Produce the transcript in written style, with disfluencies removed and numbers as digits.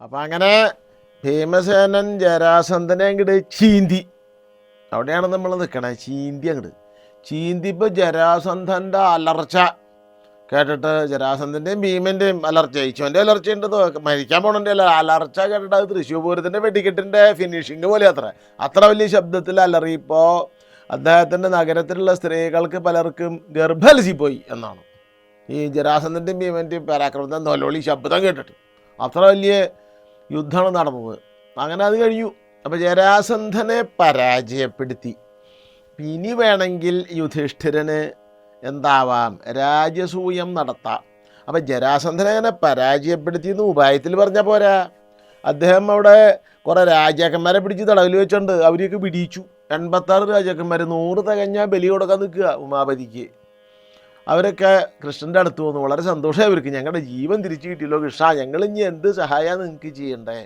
അപ്പം അങ്ങനെ ഭീമസേനൻ ജരാസന്ധനെ അങ്ങോട്ട് ചീന്തി. അവിടെയാണ് നമ്മൾ നിൽക്കണേ. ചീന്തി അങ്ങോട്ട് ചീന്തിപ്പോൾ ജരാസന്ധൻ്റെ അലർച്ച കേട്ടിട്ട്, ജരാസന്ധൻ്റെയും ഭീമൻ്റെയും അലർച്ച, ഈശോൻ്റെ അലർച്ചയുണ്ട്, മരിക്കാൻ പോകണൻ്റെ അല്ല, അലർച്ച കേട്ടിട്ട് അത് തൃശ്ശൂർ പൂരത്തിൻ്റെ വെടിക്കെട്ടിൻ്റെ ഫിനിഷിങ് പോലെ അത്ര വലിയ ശബ്ദത്തിൽ അലറിയപ്പോൾ അദ്ദേഹത്തിൻ്റെ നഗരത്തിലുള്ള സ്ത്രീകൾക്ക് പലർക്കും ഗർഭലസിപ്പോയി എന്നാണ്. ഈ ജരാസന്ധൻ്റെയും ഭീമൻ്റെയും പരാക്രമത്തെ നൊലോളി ശബ്ദം കേട്ടിട്ട് അത്ര വലിയ യുദ്ധമാണ് നടന്നത്. അങ്ങനെ അത് കഴിഞ്ഞു. അപ്പോൾ ജരാസന്ധനെ പരാജയപ്പെടുത്തി. ഇനി വേണമെങ്കിൽ യുധിഷ്ഠിരന് എന്താവാം, രാജസൂയം നടത്താം. അപ്പം ജരാസന്ധനെ അങ്ങനെ പരാജയപ്പെടുത്തിയെന്ന് ഉപായത്തിൽ പറഞ്ഞാൽ പോരാ. അദ്ദേഹം അവിടെ കുറേ രാജാക്കന്മാരെ പിടിച്ച് തടവിൽ വെച്ചിട്ടുണ്ട്. അവരെയൊക്കെ പിടിച്ചു. 86 രാജാക്കന്മാർ, 100 തികഞ്ഞാൽ ബലി കൊടുക്കാൻ നിൽക്കുക ഉമാപതിക്ക്. അവരൊക്കെ കൃഷ്ണൻ്റെ അടുത്ത് വന്നു. വളരെ സന്തോഷമായി അവർക്ക്, ഞങ്ങളുടെ ജീവൻ തിരിച്ചു കിട്ടിയല്ലോ കൃഷ്ണ, ഞങ്ങൾ ഇനി എന്ത് സഹായമാണ് നിങ്ങൾക്ക് ചെയ്യണ്ടേ?